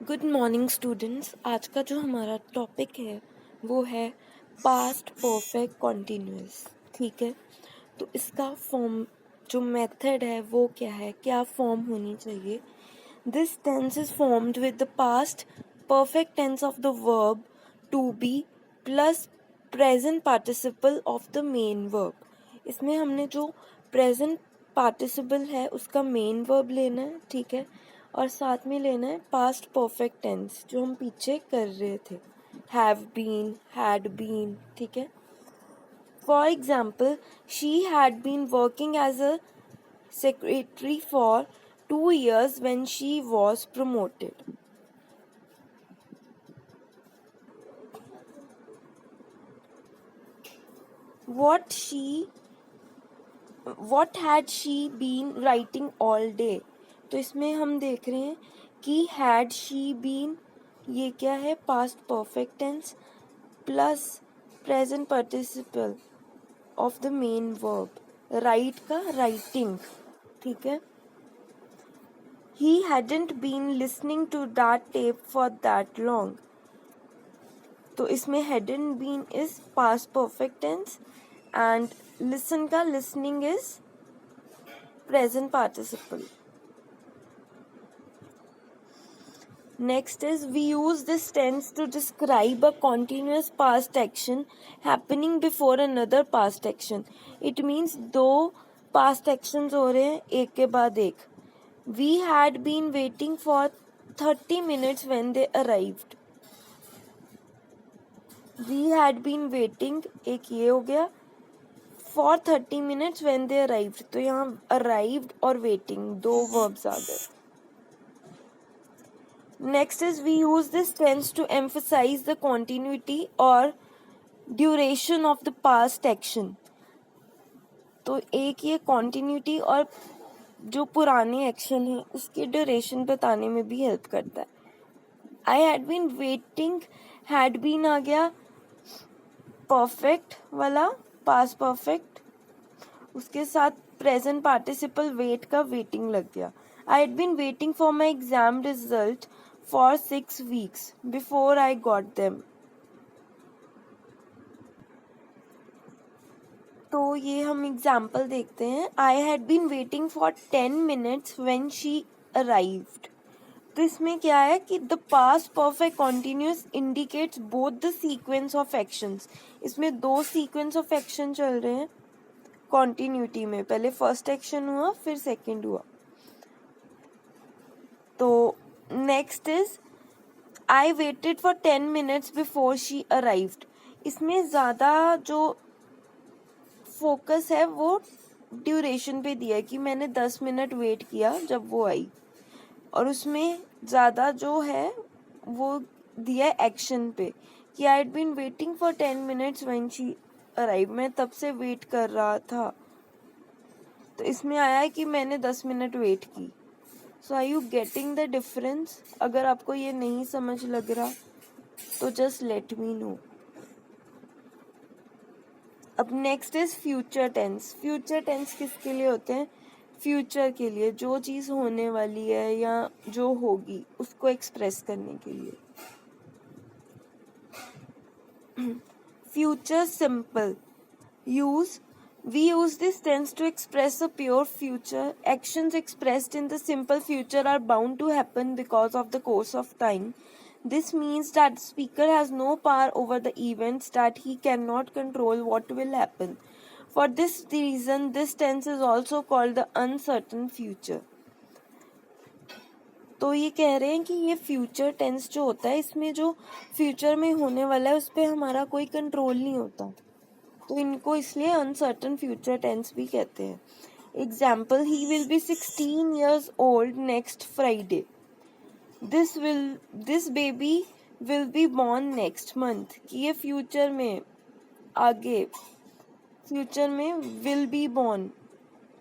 Good morning students. आज का जो हमारा टॉपिक है वो है पास्ट परफेक्ट कॉन्टिन्यूअस। ठीक है, तो इसका फॉर्म जो मेथड है वो क्या है, क्या फॉर्म होनी चाहिए। This tense is formed with the past perfect tense of the verb to be plus present participle of the main verb. इसमें हमने जो प्रेजेंट पार्टिसिपल है उसका मेन वर्ब लेना है, ठीक है, और साथ में लेना है पास्ट परफेक्ट टेंस जो हम पीछे कर रहे थे, हैव बीन, हैड बीन। ठीक है, for example she had been working as a secretary for 2 years when she was promoted. What had she been writing all day? तो इसमें हम देख रहे हैं कि had she been ये क्या है, past perfect tens plus present participle of the main verb, right का राइटिंग। ठीक है, he hadn't been listening to that tape for that long. तो इसमें hadn't been is past perfect tense and listen का listening is present participle. Next is we use this tense to describe a continuous past action happening before another past action. It means दो past actions हो रहे हैं एक के बाद एक. We had been waiting for 30 minutes when they arrived. We had been waiting एक ये हो गया, for 30 minutes when they arrived. तो यहाँ arrived और waiting दो verbs आ गए. Next is we use this tense to emphasize the continuity or duration of the past action. तो एक ये continuity और जो पुराने एक्शन है उसकी ड्यूरेशन बताने में भी हेल्प करता है. I had been waiting, had been आ गया परफेक्ट वाला पास्ट परफेक्ट, उसके साथ प्रेजेंट पार्टिसिपल वेट का वेटिंग लग गया. I had been waiting for my exam result for 6 weeks before I got them. तो ये हम एग्जाम्पल देखते हैं. I had been waiting for 10 minutes when she arrived. तो इसमें क्या है कि the past perfect continuous indicates both the sequence of actions. इसमें दो सीक्वेंस ऑफ एक्शन चल रहे हैं कॉन्टिन्यूटी में. पहले फर्स्ट एक्शन हुआ फिर सेकंड हुआ. तो next is I waited for 10 minutes before she arrived. इसमें ज़्यादा जो फोकस है वो ड्यूरेशन पे दिया है कि मैंने 10 मिनट वेट किया जब वो आई, और उसमें ज़्यादा जो है वो दिया है एक्शन पे कि I had been waiting for 10 minutes when she arrive. मैं तब से वेट कर रहा था. तो इसमें आया है कि मैंने 10 मिनट वेट की. So are you getting the difference? अगर आपको ये नहीं समझ लग रहा तो जस्ट लेट मी नो. अब next is future tense. Future tense किसके लिए होते हैं? फ्यूचर के लिए, जो चीज़ होने वाली है या जो होगी उसको एक्सप्रेस करने के लिए. Future simple use we use this tense to express a pure future. Actions expressed in the simple future are bound to happen because of the course of time. This means that the speaker has no power over the events, that he cannot control what will happen. For this reason, this tense is also called the uncertain future. तो ये कह रहे हैं कि ये future tense जो होता है इसमें जो फ्यूचर में होने वाला है उस पर हमारा कोई कंट्रोल नहीं होता, तो इनको इसलिए अनसर्टन फ्यूचर टेंस भी कहते हैं. Example, he will be 16 years old next Friday. This baby will be born next month. कि ये फ्यूचर में आगे फ्यूचर में will be born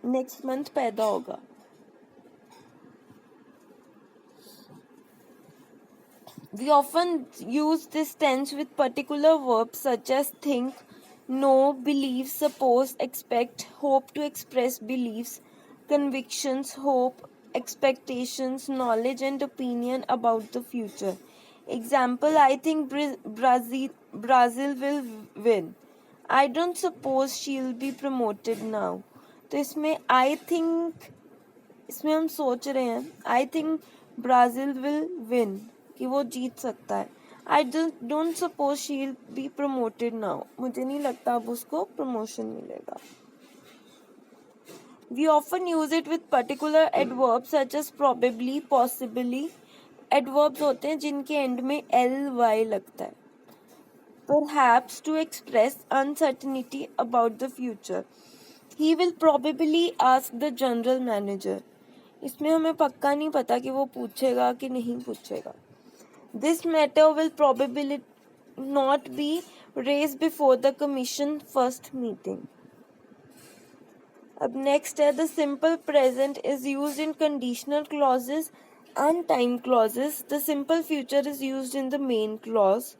next month पैदा होगा. We often use this tense with particular verbs such as think, know, believe, suppose, expect, hope to express beliefs, convictions, hope, expectations, knowledge, and opinion about the future. Example, I think Brazil will win. I don't suppose she'll be promoted now. तो इसमें I think, इसमें हम सोच रहे हैं I think Brazil will win, कि वो जीत सकता है. I don't suppose she will be promoted now, मुझे नहीं लगता अब उसको प्रमोशन मिलेगा. We often use it with particular adverbs such as probably, possibly. Adverbs होते हैं जिनके एंड में ly लगता है. Perhaps to express uncertainty about the future. He will probably ask the general manager. इसमें हमें पक्का नहीं पता कि वो पूछेगा कि नहीं पूछेगा. This matter will probably not be raise before the commission first meeting. अब नेक्स्ट है the simple present is used in conditional clauses and time clauses. The simple future is used in the main clause.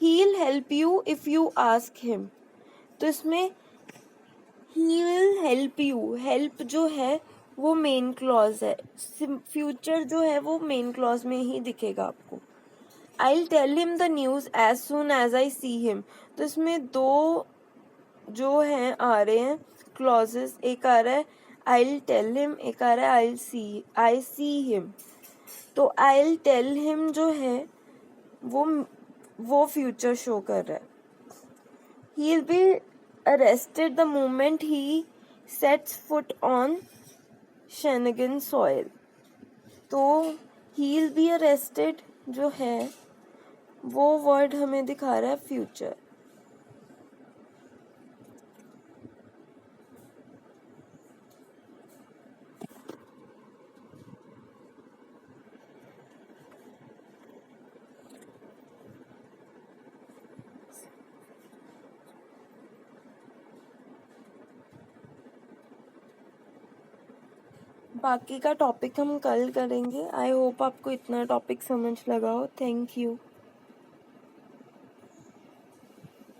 he'll help you if you ask him. तो इसमें he will help you, help जो है वो main clause है. Future जो है वो main clause में ही दिखेगा आपको. I'll tell him the news as soon as I see him. तो इसमें दो जो हैं आ रहे हैं क्लॉजेस. एक आ रहा है I'll tell him, एक आ रहा है I see him. तो I'll tell him जो है वो फ्यूचर शो कर रहा है. He'll be arrested the moment he sets foot on Shanagan soil. तो he'll be arrested जो है वो वर्ड हमें दिखा रहा है फ्यूचर. बाकी का टॉपिक हम कल करेंगे. आई होप आपको इतना टॉपिक समझ लगा हो. Thank you.